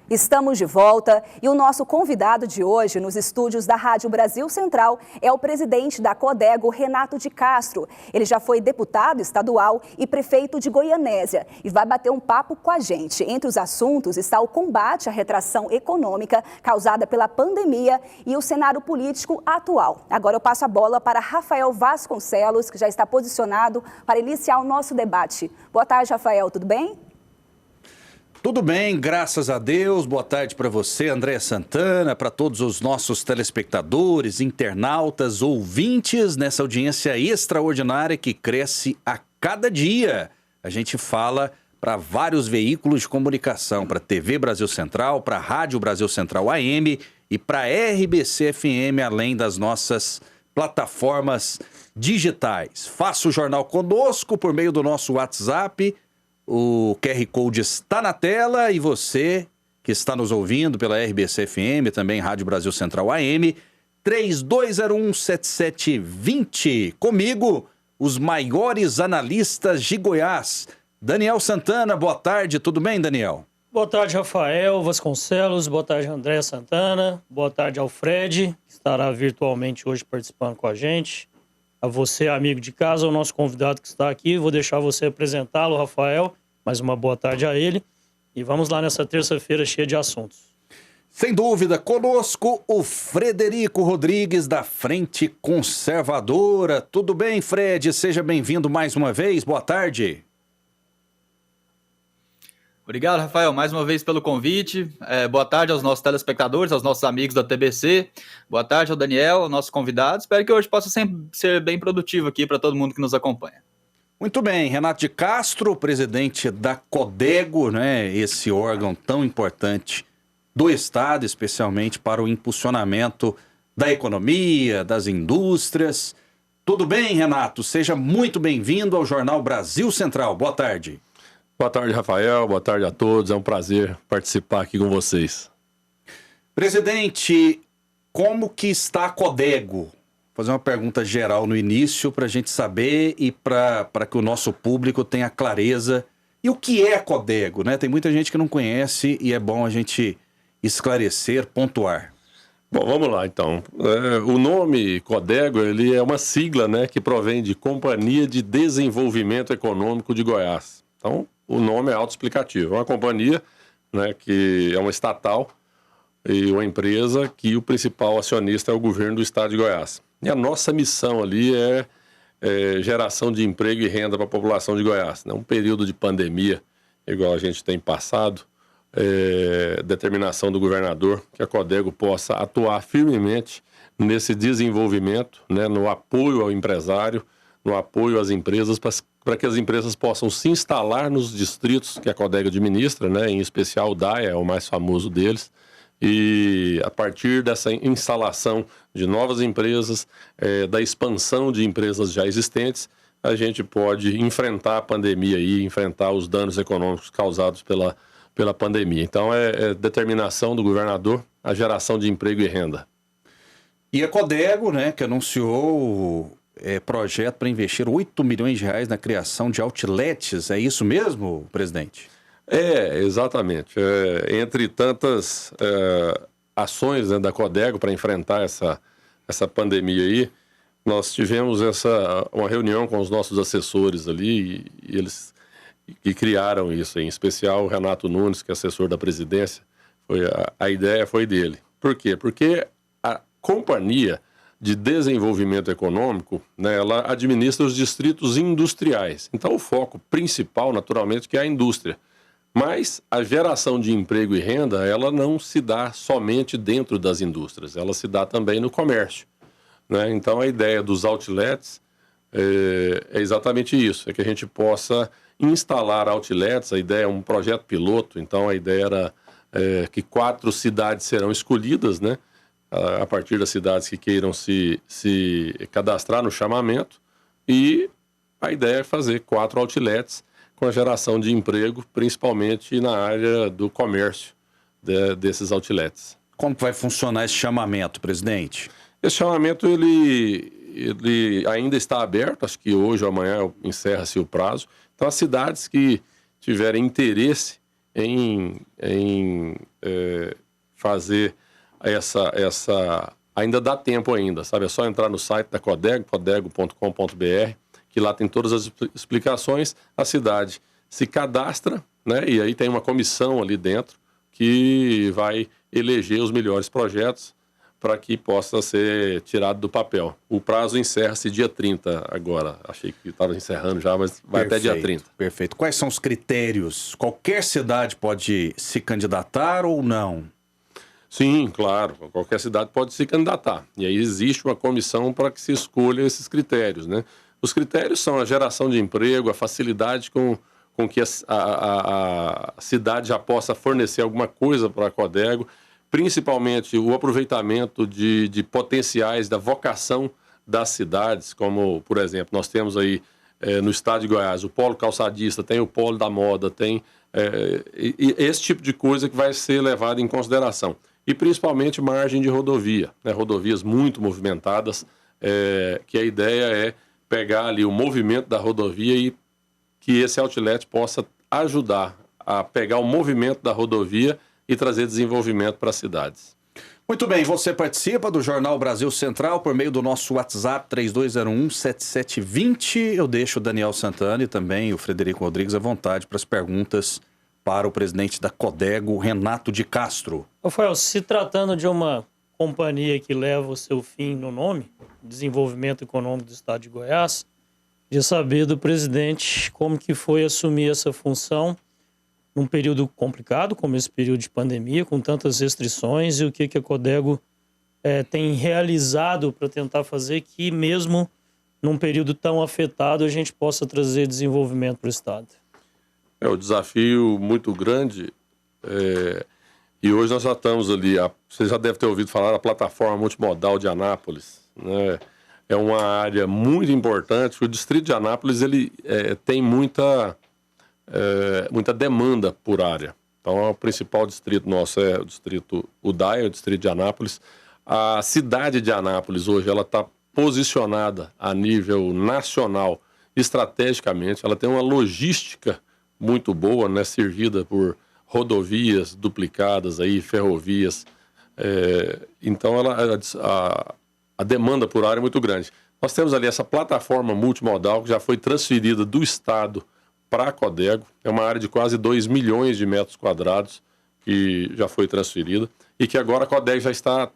Estamos de volta e o nosso convidado de hoje nos estúdios da Rádio Brasil Central é o presidente da Codego, Renato de Castro. Ele já foi deputado estadual e prefeito de Goianésia e vai bater um papo com a gente. Entre os assuntos está o combate à retração econômica causada pela pandemia e o cenário político atual. Agora eu passo a bola para Rafael Vasconcelos, que já está posicionado para iniciar o nosso debate. Boa tarde, Rafael, tudo bem? Tudo bem, graças a Deus. Boa tarde para você, André Santana, para todos os nossos telespectadores, internautas, ouvintes nessa audiência extraordinária que cresce a cada dia. A gente fala para vários veículos de comunicação, para TV Brasil Central, para Rádio Brasil Central AM e para RBC FM, além das nossas plataformas digitais. Faça o jornal conosco por meio do nosso WhatsApp. O QR Code está na tela e você que está nos ouvindo pela RBC FM, também Rádio Brasil Central AM, 3201-7720. Comigo, os maiores analistas de Goiás. Daniel Santana, boa tarde, tudo bem, Daniel? Boa tarde, Rafael Vasconcelos, boa tarde, André Santana, boa tarde, Alfred, que estará virtualmente hoje participando com a gente. A você, amigo de casa, o nosso convidado que está aqui. Vou deixar você apresentá-lo, Rafael. Mais uma boa tarde a ele. E vamos lá nessa terça-feira cheia de assuntos. Sem dúvida, conosco o Frederico Rodrigues, da Frente Conservadora. Tudo bem, Fred? Seja bem-vindo mais uma vez. Boa tarde. Obrigado, Rafael, mais uma vez pelo convite. Boa tarde aos nossos telespectadores, aos nossos amigos da TBC. Boa tarde ao Daniel, ao nosso convidado. Espero que hoje possa ser bem produtivo aqui para todo mundo que nos acompanha. Muito bem, Renato de Castro, presidente da Codego, né? Esse órgão tão importante do Estado, especialmente para o impulsionamento da economia, das indústrias. Tudo bem, Renato? Seja muito bem-vindo ao Jornal Brasil Central. Boa tarde. Boa tarde, Rafael. Boa tarde a todos. É um prazer participar aqui com vocês. Presidente, como que está a Codego? Vou fazer uma pergunta geral no início para a gente saber e para que o nosso público tenha clareza. E o que é a Codego, né? Tem muita gente que não conhece e é bom a gente esclarecer, pontuar. Bom, vamos lá então. O nome Codego, ele é uma sigla, né, que provém de Companhia de Desenvolvimento Econômico de Goiás. Então, o nome é autoexplicativo. É uma companhia, né, que é uma estatal e uma empresa que o principal acionista é o governo do estado de Goiás. E a nossa missão ali é geração de emprego e renda para a população de Goiás. Um período de pandemia, igual a gente tem passado, determinação do governador que a Codego possa atuar firmemente nesse desenvolvimento, né, no apoio ao empresário, no apoio às empresas, para que as empresas possam se instalar nos distritos que a Codego administra, né, em especial o DAIA, é o mais famoso deles, e a partir dessa instalação de novas empresas, da expansão de empresas já existentes, a gente pode enfrentar a pandemia e enfrentar os danos econômicos causados pela pandemia. Então, é determinação do governador a geração de emprego e renda. E a Codego, né, que anunciou projeto para investir 8 milhões de reais na criação de outlets, é isso mesmo, presidente? Exatamente. Entre tantas ações, né, da Codego para enfrentar essa pandemia aí, nós tivemos uma reunião com os nossos assessores ali e eles que criaram isso, em especial o Renato Nunes, que é assessor da presidência, a ideia foi dele. Por quê? Porque a Companhia de Desenvolvimento Econômico, né, ela administra os distritos industriais. Então, o foco principal, naturalmente, que é a indústria. Mas a geração de emprego e renda, ela não se dá somente dentro das indústrias, ela se dá também no comércio, né? Então, a ideia dos outlets é exatamente isso, é que a gente possa instalar outlets. A ideia é um projeto piloto, então a ideia era que 4 cidades serão escolhidas, né, a partir das cidades que queiram se cadastrar no chamamento, e a ideia é fazer 4 outlets com a geração de emprego, principalmente na área do comércio desses outlets. Como vai funcionar esse chamamento, presidente? Esse chamamento ele ainda está aberto, acho que hoje ou amanhã encerra-se o prazo. Então, as cidades que tiverem interesse em fazer ainda dá tempo ainda, sabe? É só entrar no site da Codego, codego.com.br, que lá tem todas as explicações. A cidade se cadastra, né? E aí tem uma comissão ali dentro que vai eleger os melhores projetos para que possa ser tirado do papel. O prazo encerra-se dia 30 agora. Achei que estava encerrando já, mas vai até dia 30. Perfeito. Quais são os critérios? Qualquer cidade pode se candidatar ou não? Sim, claro. Qualquer cidade pode se candidatar. E aí existe uma comissão para que se escolha esses critérios, né? Os critérios são a geração de emprego, a facilidade com que a cidade já possa fornecer alguma coisa para a Codego, principalmente o aproveitamento de potenciais da vocação das cidades, como, por exemplo, nós temos aí no estado de Goiás o polo calçadista, tem o polo da moda, tem esse tipo de coisa que vai ser levado em consideração. E principalmente margem de rodovia, né? Rodovias muito movimentadas, que a ideia é pegar ali o movimento da rodovia e que esse outlet possa ajudar a pegar o movimento da rodovia e trazer desenvolvimento para as cidades. Muito bem, você participa do Jornal Brasil Central por meio do nosso WhatsApp 3201-7720. Eu deixo o Daniel Santana e também o Frederico Rodrigues à vontade para as perguntas para o presidente da Codego, Renato de Castro. Rafael, se tratando de uma companhia que leva o seu fim no nome, Desenvolvimento Econômico do Estado de Goiás, de saber do presidente como que foi assumir essa função num período complicado, como esse período de pandemia, com tantas restrições, e o que a Codego tem realizado para tentar fazer que, mesmo num período tão afetado, a gente possa trazer desenvolvimento para o Estado. É um desafio muito grande, e hoje nós já estamos ali, você já deve ter ouvido falar da plataforma multimodal de Anápolis, né? É uma área muito importante. O distrito de Anápolis ele tem muita demanda por área. Então, o principal distrito nosso é o distrito Udaia, o distrito de Anápolis. A cidade de Anápolis hoje ela está posicionada a nível nacional, estrategicamente. Ela tem uma logística muito boa, né, servida por rodovias duplicadas, aí, ferrovias. Então, a demanda por área é muito grande. Nós temos ali essa plataforma multimodal que já foi transferida do Estado para a Codego. É uma área de quase 2 milhões de metros quadrados que já foi transferida e que agora a Codego já está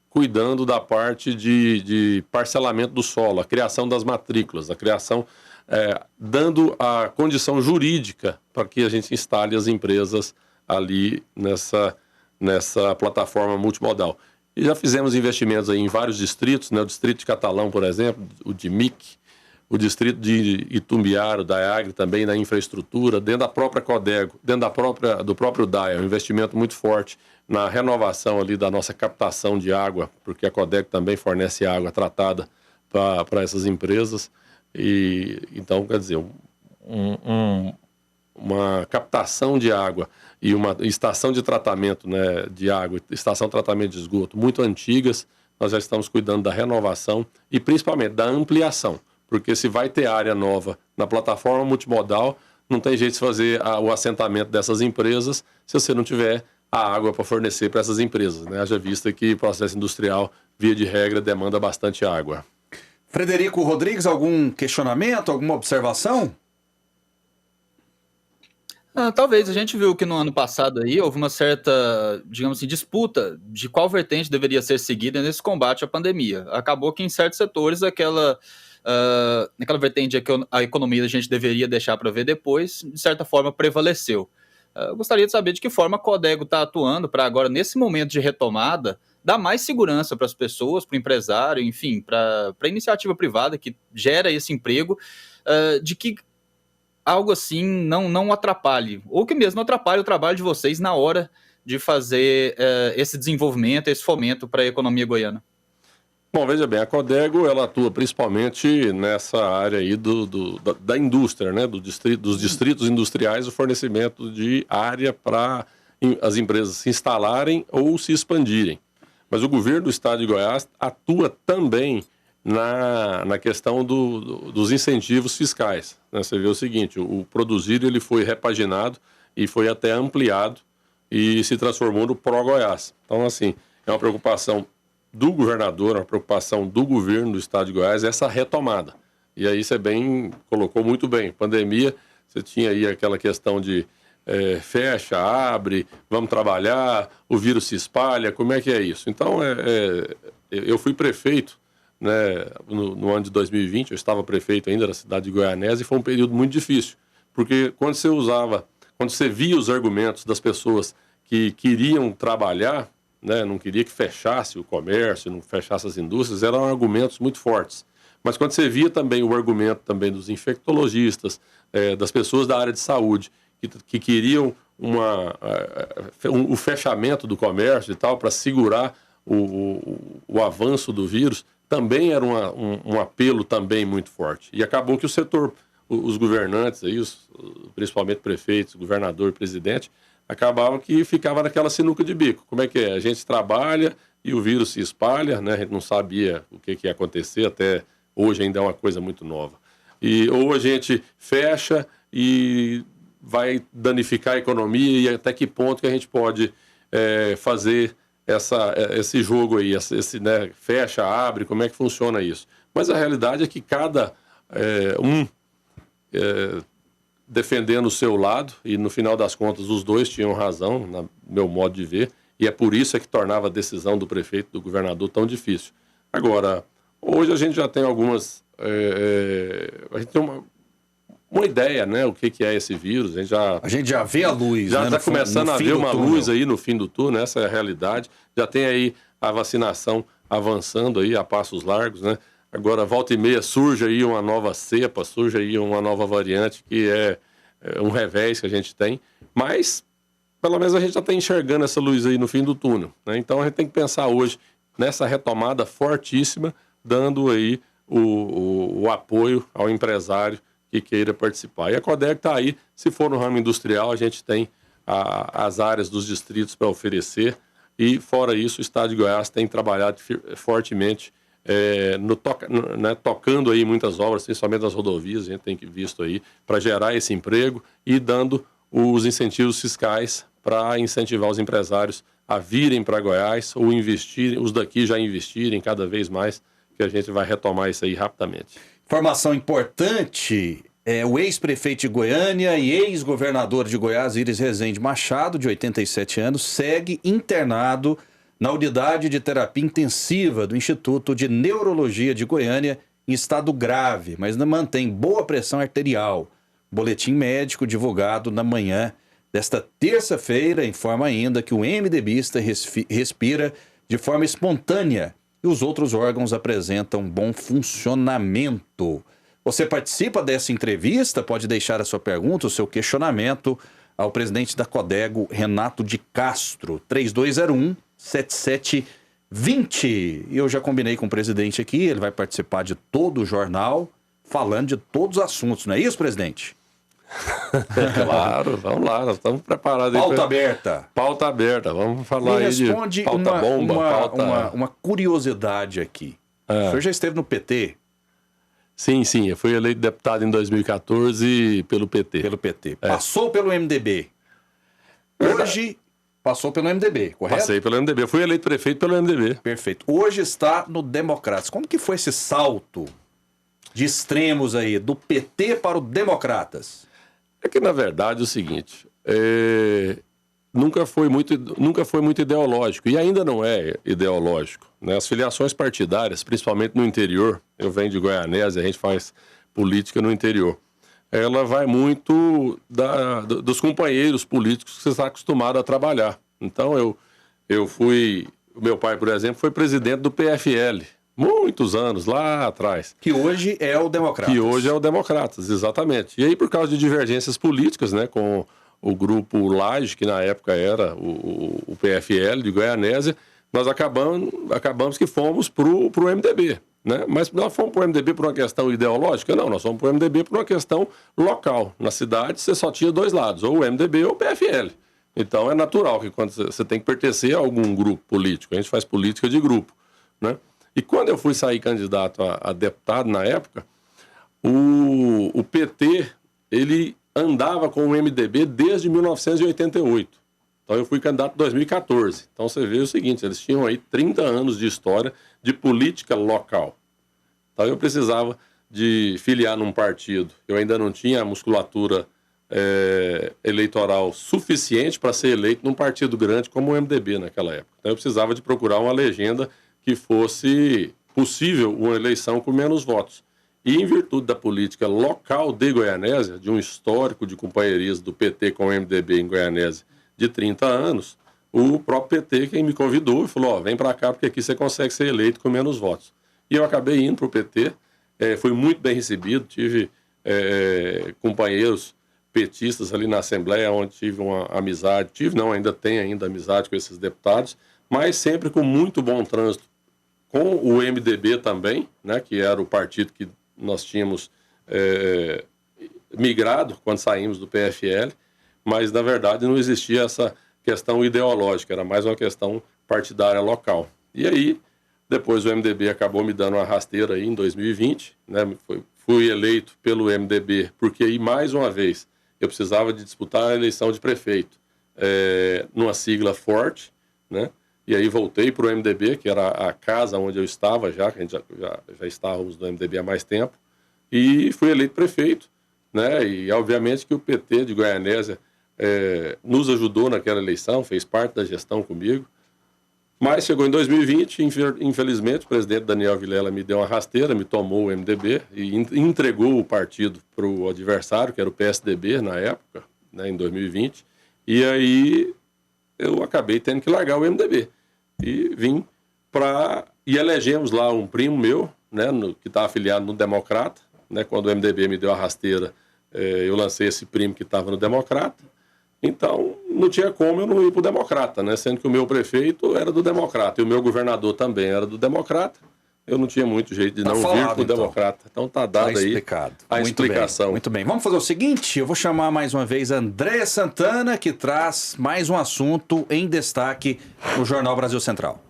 cuidando da parte de parcelamento do solo, a criação das matrículas, a criação, dando a condição jurídica para que a gente instale as empresas ali nessa plataforma multimodal. E já fizemos investimentos aí em vários distritos, né? O distrito de Catalão, por exemplo, o de MIC, o distrito de Itumbiara, o DAEAGRE também na infraestrutura, dentro da própria Codego, dentro do próprio DAE, um investimento muito forte na renovação ali da nossa captação de água, porque a Codego também fornece água tratada para essas empresas. E então, quer dizer, uma captação de água e uma estação de tratamento, né, de água, estação de tratamento de esgoto muito antigas, nós já estamos cuidando da renovação e principalmente da ampliação, porque se vai ter área nova na plataforma multimodal, não tem jeito de fazer o assentamento dessas empresas se você não tiver a água para fornecer para essas empresas, né? Haja vista que o processo industrial, via de regra, demanda bastante água. Frederico Rodrigues, algum questionamento, alguma observação? Talvez. A gente viu que no ano passado aí houve uma certa, digamos assim, disputa de qual vertente deveria ser seguida nesse combate à pandemia. Acabou que em certos setores naquela vertente que a economia a gente deveria deixar para ver depois, de certa forma prevaleceu. Eu gostaria de saber de que forma a Codego está atuando para agora, nesse momento de retomada, dar mais segurança para as pessoas, para o empresário, enfim, para a iniciativa privada que gera esse emprego, de que algo assim não atrapalhe, ou que mesmo atrapalhe o trabalho de vocês na hora de fazer esse desenvolvimento, esse fomento para a economia goiana. Bom, veja bem, a Codego ela atua principalmente nessa área aí da indústria, né, dos distritos industriais, o fornecimento de área para as empresas se instalarem ou se expandirem. Mas o governo do estado de Goiás atua também na questão dos incentivos fiscais, né? Você vê o seguinte, o Produzir ele foi repaginado e foi até ampliado e se transformou no pró-Goiás. Então, assim, é uma preocupação do governador, uma preocupação do governo do estado de Goiás, essa retomada. E aí você colocou muito bem, pandemia, você tinha aí aquela questão de fecha, abre, vamos trabalhar, o vírus se espalha, como é que é isso? Então, eu fui prefeito, né, no ano de 2020, eu estava prefeito ainda da cidade de Goianésia, e foi um período muito difícil, porque quando você via os argumentos das pessoas que queriam trabalhar, né, não queria que fechasse o comércio, não fechasse as indústrias, eram argumentos muito fortes. Mas quando você via também o argumento também dos infectologistas, das pessoas da área de saúde, que queriam o fechamento do comércio e tal, para segurar o avanço do vírus, também era um apelo também muito forte. E acabou que o setor, os governantes, aí, principalmente prefeitos, governador e presidente, acabavam que ficava naquela sinuca de bico. Como é que é? A gente trabalha e o vírus se espalha, né? A gente não sabia o que ia acontecer, até hoje ainda é uma coisa muito nova. Ou a gente fecha e vai danificar a economia, e até que ponto que a gente pode fazer esse jogo aí, né, fecha, abre, como é que funciona isso? Mas a realidade é que cada defendendo o seu lado, e no final das contas os dois tinham razão, no meu modo de ver, e é por isso que tornava a decisão do prefeito, do governador, tão difícil. Agora, hoje a gente já tem algumas... a gente tem uma ideia, né, o que é esse vírus. A gente já vê a luz, já está começando a ver uma luz aí no fim do túnel, essa é a realidade. Já tem aí a vacinação avançando aí a passos largos, né? Agora, volta e meia, surge aí uma nova cepa, surge aí uma nova variante, que é um revés que a gente tem. Mas, pelo menos, a gente já está enxergando essa luz aí no fim do túnel, né? Então, a gente tem que pensar hoje nessa retomada fortíssima, dando aí o apoio ao empresário que queira participar. E a Codeg está aí, se for no ramo industrial, a gente tem as áreas dos distritos para oferecer, e fora isso, o Estado de Goiás tem trabalhado fortemente tocando aí muitas obras, principalmente nas rodovias, a gente tem visto aí, para gerar esse emprego e dando os incentivos fiscais para incentivar os empresários a virem para Goiás ou investirem, os daqui já investirem cada vez mais, que a gente vai retomar isso aí rapidamente. Informação importante, o ex-prefeito de Goiânia e ex-governador de Goiás, Iris Rezende Machado, de 87 anos, segue internado na unidade de terapia intensiva do Instituto de Neurologia de Goiânia, em estado grave, mas ainda mantém boa pressão arterial. Boletim médico divulgado na manhã desta terça-feira informa ainda que o MDBista respira de forma espontânea e os outros órgãos apresentam bom funcionamento. Você participa dessa entrevista, pode deixar a sua pergunta, o seu questionamento ao presidente da Codego, Renato de Castro, 3201-7720. E eu já combinei com o presidente aqui, ele vai participar de todo o jornal, falando de todos os assuntos, não é isso, presidente? Claro, vamos lá, nós estamos preparados. Pauta aberta. Pauta aberta, vamos falar aí de pauta uma curiosidade aqui. O senhor já esteve no PT? Sim, eu fui eleito deputado em 2014 pelo PT. Pelo PT. Passou pelo MDB. Hoje passou pelo MDB, correto? Passei pelo MDB, eu fui eleito prefeito pelo MDB. Perfeito. Hoje está no Democratas. Como que foi esse salto de extremos aí, do PT para o Democratas? É que, na verdade, é o seguinte, nunca foi muito ideológico, e ainda não é ideológico, né? As filiações partidárias, principalmente no interior, eu venho de Goianésia, a gente faz política no interior, ela vai muito dos companheiros políticos que você está acostumado a trabalhar. Então, o meu pai, por exemplo, foi presidente do PFL, muitos anos lá atrás. Que hoje é o Democratas. Que hoje é o Democratas, exatamente. E aí, por causa de divergências políticas, né, com o grupo Laje, que na época era o PFL de Goianésia, nós acabamos que fomos para o MDB. Né? Mas nós fomos para o MDB por uma questão ideológica? Não, nós fomos para o MDB por uma questão local. Na cidade, você só tinha dois lados, ou o MDB ou o PFL. Então, é natural que quando você tem que pertencer a algum grupo político, a gente faz política de grupo, né? E quando eu fui sair candidato a deputado na época, o PT, ele andava com o MDB desde 1988. Então eu fui candidato em 2014. Então você vê o seguinte, eles tinham aí 30 anos de história de política local. Então eu precisava de filiar num partido. Eu ainda não tinha a musculatura eleitoral suficiente para ser eleito num partido grande como o MDB naquela época. Então eu precisava de procurar uma legenda que fosse possível uma eleição com menos votos. E em virtude da política local de Goianésia, de um histórico de companheirismo do PT com o MDB em Goianésia de 30 anos, o próprio PT quem me convidou e falou, vem para cá porque aqui você consegue ser eleito com menos votos. E eu acabei indo para o PT, fui muito bem recebido, tive companheiros petistas ali na Assembleia, onde tive uma amizade, ainda tenho amizade com esses deputados, mas sempre com muito bom trânsito com o MDB também, né, que era o partido que nós tínhamos migrado quando saímos do PFL, mas na verdade não existia essa questão ideológica, era mais uma questão partidária local. E aí, depois o MDB acabou me dando uma rasteira aí em 2020, né, fui eleito pelo MDB, porque aí mais uma vez eu precisava de disputar a eleição de prefeito numa sigla forte, né? E aí voltei para o MDB, que era a casa onde eu estava já, que a gente já estávamos no MDB há mais tempo, e fui eleito prefeito, né? E obviamente que o PT de Goianésia nos ajudou naquela eleição, fez parte da gestão comigo, mas chegou em 2020, infelizmente o presidente Daniel Vilela me deu uma rasteira, me tomou o MDB e entregou o partido para o adversário, que era o PSDB na época, né, em 2020, e aí eu acabei tendo que largar o MDB. E vim e elegemos lá um primo meu, né, que está afiliado no Democrata, né, quando o MDB me deu a rasteira, eu lancei esse primo que estava no Democrata. Então, não tinha como eu não ir para o Democrata, né? Sendo que o meu prefeito era do Democrata e o meu governador também era do Democrata. Eu não tinha muito jeito de não vir para o Democrata. Então tá dado aí a explicação. Muito bem. Vamos fazer o seguinte, eu vou chamar mais uma vez a Andréa Santana, que traz mais um assunto em destaque no Jornal Brasil Central.